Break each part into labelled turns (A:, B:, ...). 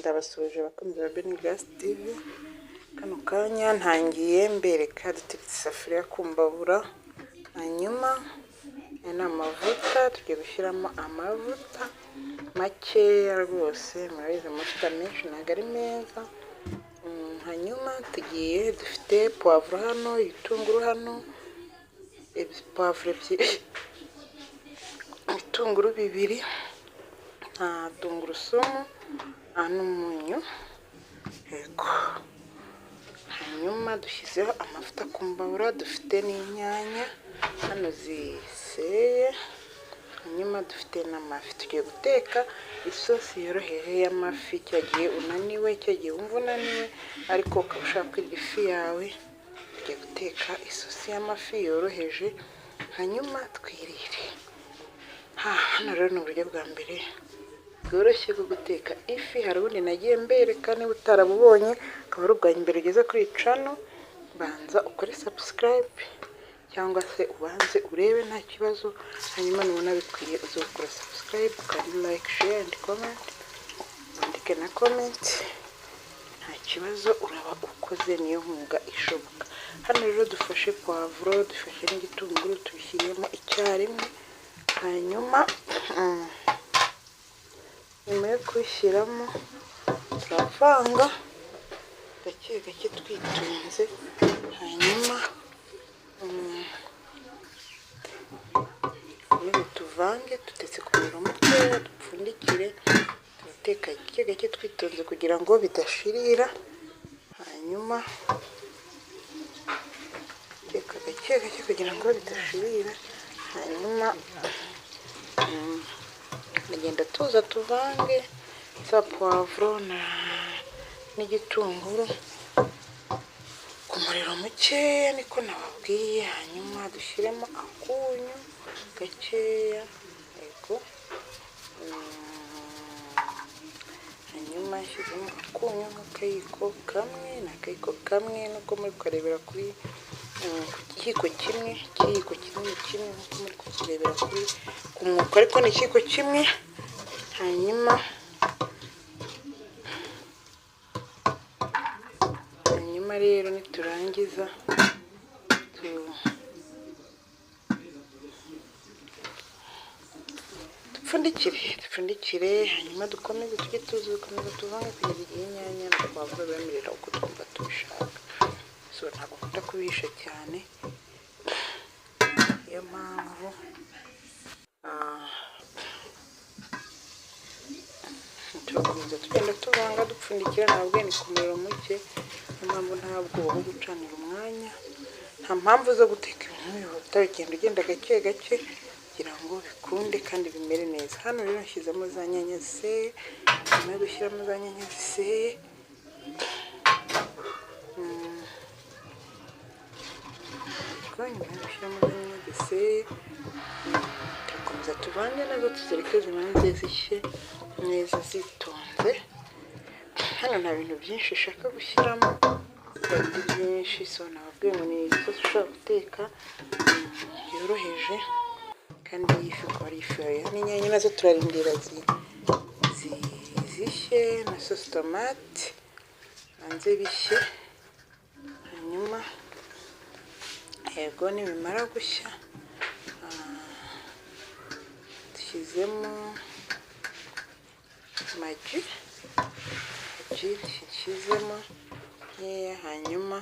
A: Ndabasuje abakunzi ba Benigras TV. Kano kanya ntangiye mbereka duteretse isafuriya ku mbabura, hanyuma aya ni amavuta tugiye gushyiramo amavuta makeya rwose, murabizi amavuta menshi ntabwo ari meza. Hanyuma dufite puwavuro hano, ibitunguru hano, puwavuro ebyiri, ibitunguru bibiri, nta tungurusumu n'umunyu, yego. Hanyuma dushyizeho amavuta ku mbabura, dufite n'inyanya hano ziseye, hanyuma dufite n'amafi. Tugiye guteka isosi yoroheje y'amafi, cyagiye unaniwe, cyagiye wumva unaniwe ariko ukaba ushaka kurya ifi yawe, tugiye guteka isosi y'amafi yoroheje hanyuma twirire. Hano rero ni uburyo bwa mbere bworoshye bwo guteka ifi. Hari ubundi nagiye mbereka, niba utarabubonye akaba ari ubwa mbere ugeze kuri iyi channel, banza ukore subscribe cyangwa se ubanze urebe nta kibazo, hanyuma nubona bikwiye uze gukora subscribe, ukari like, share and comment, wandike na comment, nta kibazo uraba ukoze, niyo nkunga ishoboka. Hano rero dufashe puwavuro, dufashe n'igitunguru, tubishyiremo icyarimwe, hanyuma nyuma yo kubishyiramo turavanga gake gake twitonze, hanyuma tuvange. Dutetse ku muriro mukeya, dupfundikire, turateka gake gake twitonze kugira ngo bidashirira, hanyuma teka gake gake kugira ngo bidashirira, hanyuma tugenda tuza tuvange za puwavuro n'igitunguru ku muriro mukeya, niko nababwiye. Hanyuma dushyiremo akunyu gakeya, yego. Hanyuma shyizemo akunyu nk'akayiko kamwe, n'akayiko kamwe, nuko muri kurebera kuri ku kiyiko kimwe, ikiyiko kinini kimwe, nkuko muri kukirebera kuri ku mwuko, ariko ni ikiyiko kimwe. Hanyuma rero niturangiza dupfundikire, hanyuma dukomeze tujye dukomeza tuvange kugeza igihe inyanya na puwavuro bemerera uko twumva tubishaka. So ntabwo nkunda kubihisha cyane, niyo mpamvu turakomeza tugenda tuvanga dupfundikira. Ntabwo ni ku muriro muke, niyo mpamvu nta bwoba bwo gucanira umwanya, nta mpamvu zo guteka ibintu bihuta, ugenda gake gake kugira ngo bikunde kandi bimere neza. Hano rero nshyizemo za nyanya ziseye, nyuma yo gushyiramo za nyanya ziseye, turakomeza tuvange nazo, tuzireke zimanze zishye neza zitonze. Hano nta bintu byinshi ushaka gushyiramo, biba byinshi, so nababwiye ngo ni isosi ushobora guteka yoroheje kandi ifi ikaba ari ifi yawe. N'inyanya nazo turarindira zishye na sosi tomate hanze bishye, hanyuma yego nibimara gushya dushyizemo magi dushyizemo nkeya, hanyuma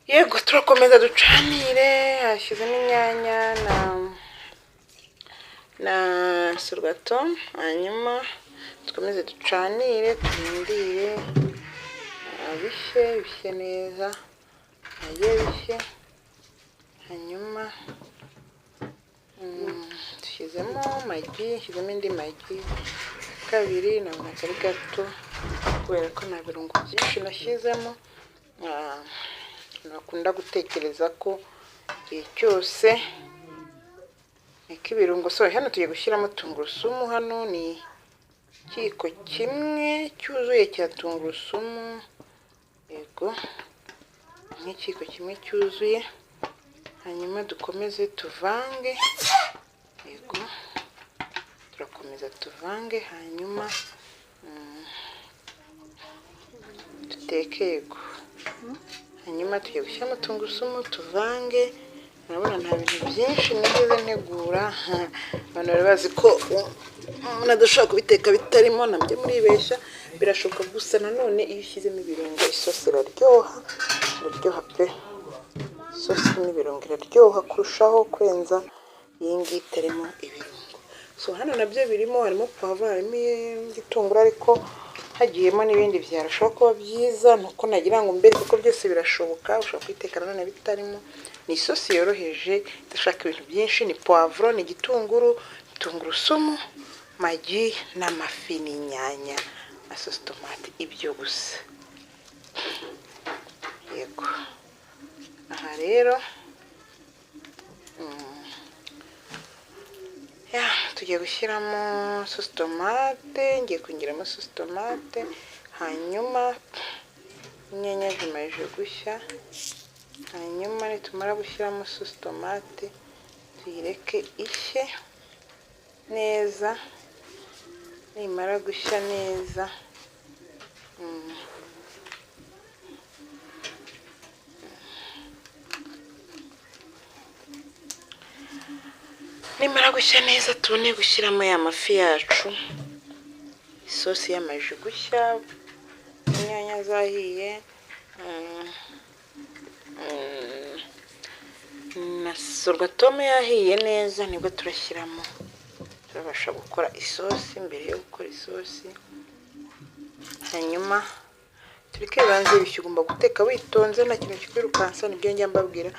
A: yego turakomeza ducanire. Hashyizemo inyanya na sorghum, hanyuma dukomeze ducanire, turindire bishye neza, nagiye bishye. Hanyuma dushyizemo magi, nshyizemo indi magi kabiri, ntabwo kari gato kubera ko nta birungo byinshi nashyizemo. Bakunda gutekereza ko igihe cyose niko ibirungo. So hano tugiye gushyiramo tungurusumu. Hano ni ikiyiko kimwe cyuzuye cya tungurusumu, yego, nk'ikiyiko kimwe cyuzuye. Hanyuma dukomeze tuvange, yego, turakomeza turakomeza tuvange hanyuma duteke yego. Hanyuma tugiye gushyiramo tungurusumu tuvange. Murabona nta bintu byinshi nigeze ntegura, abantu bari bazi ko umuntu adashobora kubiteka bitarimo, nabyo muribeshya, birashoboka. Gusa nanone iyo ushyizemo ibirungo isosi iraryoha, iraryoha pe. Isosi irimo ibirungo iraryoha kurushaho kurenza iyi ngiyi itarimo ibirungo. So hano nabyo birimo, harimo pavuro, harimo igitunguru, ariko hagiyemo n'ibindi byarushaho kuba byiza. Nuko nagira ngo mbere kuko byose birashoboka, ushobora kubiteka nanone bitarimo. Ni isosi yoroheje idashaka ibintu byinshi, ni pavuro, ni igitunguru, tungurusumu, magi n'amafi n'inyanya na sosi tomate, ibyo gusa yego. Aha rero tugiye gushyiramo sosi tomate, ngiye kongeramo sosi tomate, hanyuma inyanya zimaze gushya. Hanyuma nitumara gushyiramo sosi tomate tuyireke ishye neza. Nimara gushya neza tubone gushyiramo ya mafi yacu. Isosi yamaze gushya, inyanya zahiye, na sorwatome yahiye neza, nibwo turashyiramo. Turabasha gukora isosi. Mbere yo gukora isosi, hanyuma tureke bibanze bishye. Ugomba guteka witonze, nta kintu kikwirukansa. Nibyo njya mbabwira,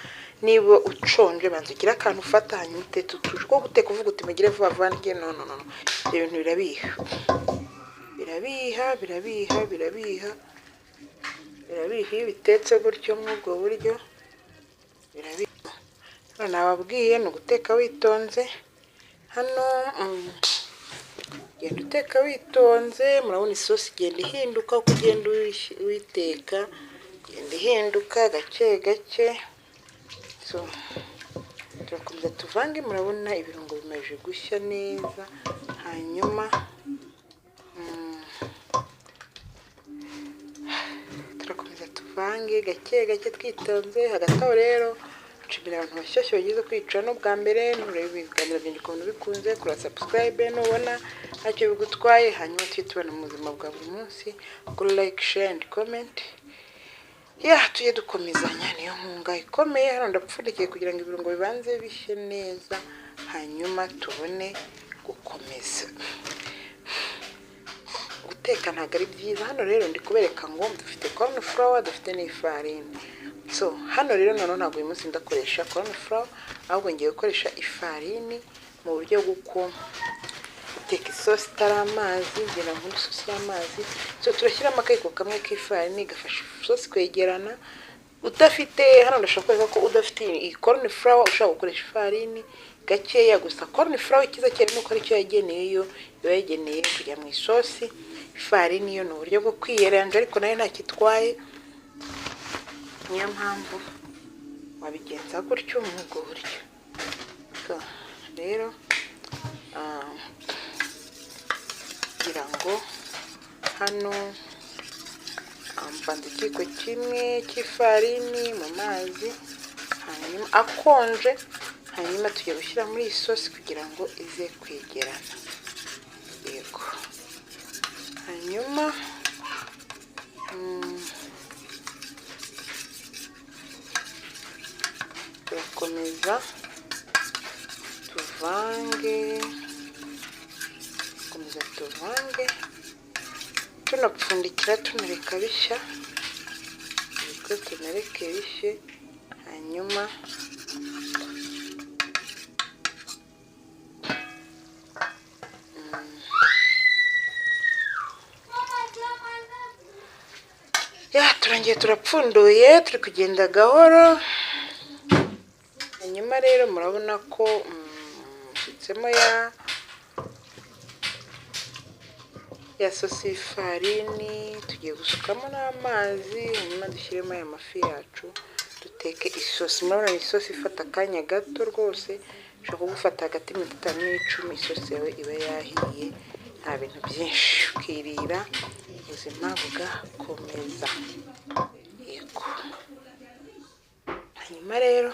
A: niba uconje banza ugire akantu ufata, hanyuma utetse utuje. Kuko guteka uvuga uti mugire vuba vuba ndye, no. Ibyo bintu birabiha, iyo bitetse gutyo muri ubwo buryo birabiha. Hano nababwiye ni uguteka witonze. Hano genda uteka witonze. Murabona isosi igenda ihinduka uko ugenda uyiteka, igenda ihinduka gake gake. So turakomeza tuvange. Murabona ibirungo bimaze gushya neza. Hanyuma turakomeza tuvange gake gake twitonze. Hagati aho rero nshimira abantu bashyashya bagize kwicara no bwa mbere. Nureba ibiganiro byanjye ukuntu bikunze, kora subscribe nubona ntacyo bigutwaye. Hanyuma tujye tubana mu buzima bwa buri munsi, kuri like, share and comment. Tujye dukomezanya, niyo nkunga ikomeye. Hano ndapfundikiye kugira ngo ibirungo bibanze bishye neza, hanyuma tubone gukomeza. Guteka ntabwo ari byiza. Hano rero ndi kubereka ngo dufite corn flour, dufite n'ifarini. So hano rero noneho ntabwo uyu munsi ndakoresha corn flour, ahubwo ngiye gukoresha ifarini mu buryo bw'uko guteka isosi itari amazi. Ngira ngo isosi y'amazi, so turashyiramo akayiko kamwe k'ifarini gafasha isosi kwegerana. Udafite hano ndashaka kwereka ko udafite iyi corn flour ushobora gukoresha ifarini gakeya gusa. Corn flour ikiza cyane nuko aricyo yageneye, iba yageneye kujya mu isosi. Ifarini yo ni uburyo bwo kwiyeranja, ariko nayo nta kitwaye. Niyo mpamvu wabigenza gutyo muri ubwo buryo. So rero kugira ngo hano mvanze ikiyiko kimwe cy'ifarini mu mazi, hanyuma akonje. Hanyuma tugiye gushyira muri iyi sosi kugira ngo ize kwegerana. Yego. Hanyuma turakomeza tuvange, tunapfundikira, tunareka bishya. Yego, tunareke bishye. Hanyuma turangiye, turapfunduye, turi kugenda gahoro. Hanyuma rero murabona ko nshyitsemo ya sosi y'ifarini. Tugiye gusukamo n'amazi, hanyuma dushyiremo aya mafi yacu, duteke isosi. Murabona ni isosi ifata akanya gato rwose, ushobora kugufata hagati y'iminota 5 n'10 isosi yawe iba yahiye nta bintu byinshi, ukirira ubuzima bugakomeza. Yego, hanyuma rero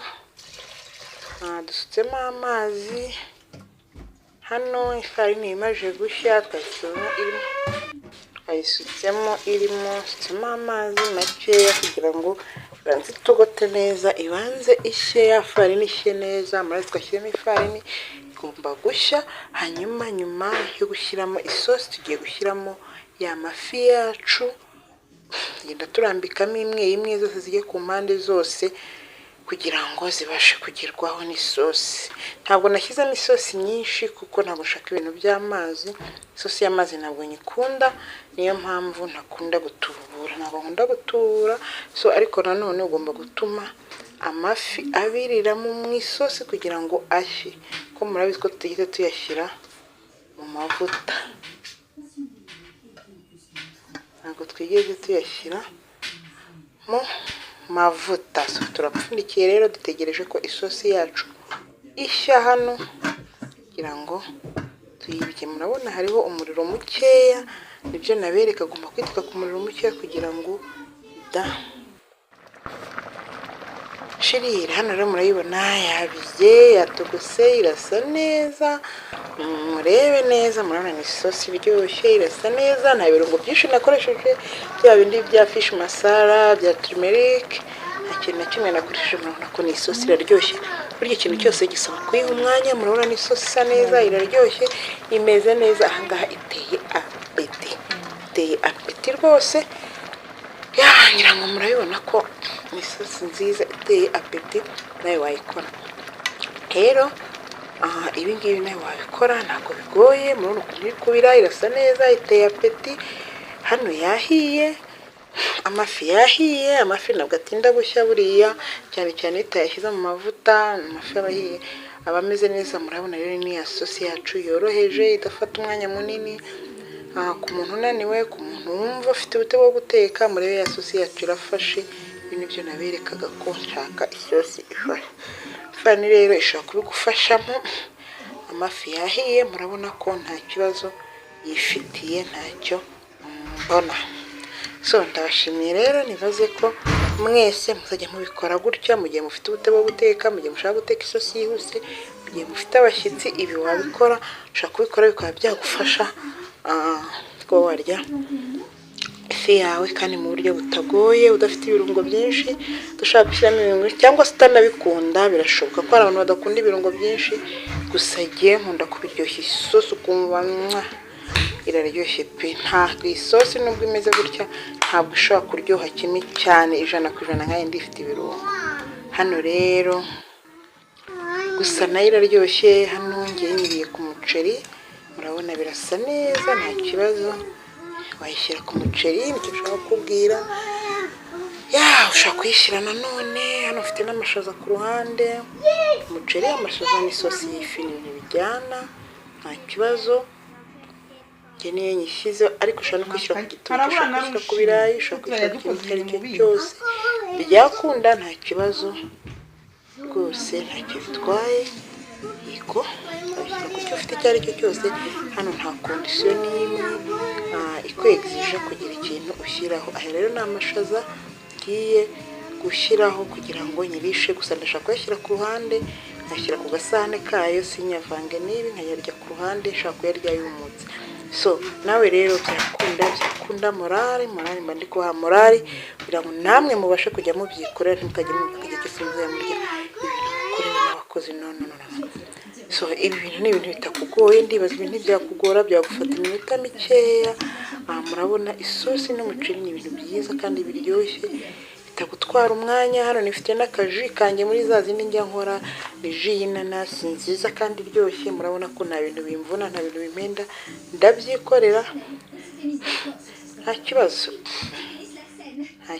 A: dusutsemo amazi. Hano ifarini imaze gushya twayisutsemo sutsemo amazi makeya kugira ngo ibanze itogote neza, ibanze ishye, ya farini ishye neza. Murazi twashyiramo ifarini igomba gushya. Hanyuma nyuma yo gushyiramo isosi tugiye gushyiramo ya mafi yacu, tugenda turambikamo imwe imwe zose zijye ku mpande zose kugira ngo zibashe kugerwaho n'isosi. Ntabwo nashyizemo isosi nyinshi kuko ntabwo nshaka ibintu by'amazi. Isosi y'amazi ntabwo nyikunda, niyo mpamvu ntakunda gutubura, ntabwo nkunda gutubura. Ariko nanone ugomba gutuma amafi abiriramo mu isosi kugira ngo ashye, ko murabizi ko tutigeze tuyashyira mu mavuta, ntabwo twigeze tuyashyira mu mavuta. Turapfundikiye rero, dutegereje ko isosi yacu ishya hano kugira ngo tuyibye. Murabona hariho umuriro mukeya, nibyo nabereka, agomba kwitwa ku muriro mukeya kugira ngo shirira. Hano rero murayibona yabiye, yatogose, irasa neza. Murebe neza, murabona ni isosi iryoshye, irasa neza. Nta birungo byinshi nakoresheje, bya bindi bya fish masala, bya turmeric, nta kintu na kimwe nakoresheje. Murabona ko ni isosi iraryoshye. Burya ikintu cyose gisaba kuyiha umwanya. Murabona ni isosi isa neza, iraryoshye, imeze neza. Ahangaha iteye apeti rwose. Ngira ngo murabibona ko ni isosi nziza iteye apeti, nawe wayikora rero. Ibi ngibi nawe wabikora, ntabwo bigoye. Murabona ukuntu iri kubira, irasa neza, iteye apeti. Hano yahiye, amafi yahiye. Amafi ntabwo atinda gushya buriya, cyane cyane iyo utayashyize mu mavuta. Amafi aba ahiye, aba ameze neza. Murabona rero ni ya sosi yacu yoroheje, idafata umwanya munini. Ku muntu unaniwe, ku muntu wumva afite ubute bwo guteka, murebe ya sosi yacu irafashe. Ibi nibyo naberekaga ko nshaka isosi ifashe. Ifarini rero ishobora kubigufashamo. Amafi yahiye, murabona ko nta kibazo yifitiye, ntacyo mbona. Ndabashimiye rero, nibaze ko mwese muzajya mubikora gutya mu gihe mufite ubute bwo guteka, mu gihe mushaka guteka isosi yihuse, mu gihe mufite abashyitsi. Ibi wabikora, ushobora kubikora bikaba byagufasha kuba warya ifi yawe kandi mu buryo butagoye, udafite ibirungo byinshi. Dushaka gushyiramo ibirungo cyangwa se utanabikunda, birashoboka ko hari abantu badakunda ibirungo byinshi. Gusa jye nkunda kubiryoshya isosi ukumva iraryoshye pe. Ntabwo isosi nubwo imeze gutya ntabwo ishobora kuryoha kimwe cyane 100% nka yindi ifite ibirungo. Hano rero gusa nayo iraryoshye. Hano ngiye nyiriye ku muceri, murabona birasa neza, nta kibazo. Wayishyira ku muceri, nicyo ushaka kubwira. Ushaka kuyishyira nanone. Hano ufite n'amashaza ku ruhande. Umuceri, amashaza n'isosi y'ifi ni ibintu bijyana, nta kibazo. Niyo nyishyize, ariko ushobora no kwishyira ku gitoki, ushobora kwishyira ku birayi, ushobora kwishyira ku kintu icyo ari cyo cyose byakunda, nta kibazo rwose, ntacyo bitwaye. Yego, wabishyira ku cyo ufite icyo ari cyo cyose. Hano nta kondisiyo n'imwe ikwegizije kugira ikintu ushyiraho. Aya rero ni amashaza ngiye gushyiraho kugira ngo nyirishe. Gusa ndashaka kuyashyira ku ruhande, nkashyira ku gasahane kayo, sinyavange n'ibi, nkayarya ku ruhande. Nshaka kuyarya yumutse. Nawe rero byakunda morale mba ndi kubaha morale kugira ngo namwe mubashe kujya mubyikorera, ntimukajye mubyikorera igifunzo murya ibintu mukorera n'abakozi. No. Ibi bintu ni ibintu bitakugoye, ndibaza ibintu byakugora, byagufata iminota mikeya. Murabona isosi n'umuceri ni ibintu byiza kandi biryoshye, bitagutwara umwanya. Hano nifite n'akaji kanjye muri za zindi njya nkora, ni ji y'inanasi nziza kandi iryoshye. Murabona ko nta bintu bimvuna, nta bintu bimpenda, ndabyikorera nta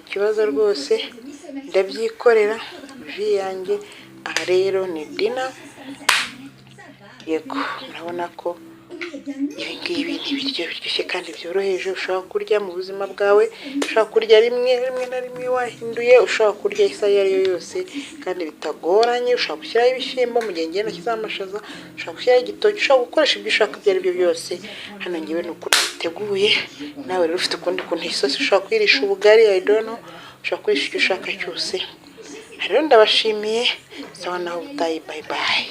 A: kibazo rwose, ndabyikorera ji yanjye. Aha rero ni dina. Yego, murabona ko Ibi ngibi ni ibiryo biryoshye kandi byoroheje ushobora kurya mu buzima bwawe, ushobora kurya rimwe na rimwe wahinduye, ushobora kurya isaha iyo ari yo yose kandi bitagoranye. Ushobora gushyiraho ibishyimbo mu gihe ngiye nashyizeho amashaza, ushobora gushyiraho igitoki, ushobora gukoresha ibyo ushaka ibyo ari byo byose. Hano ngewe ni ukuntu biteguye, nawe rero ufite ukundi kuntu isosi ushobora kuyirisha ubugari, I don't know, ushobora kuyirisha icyo ushaka cyose. Rero ndabashimiye, sawa naho ubutayi, bye bye.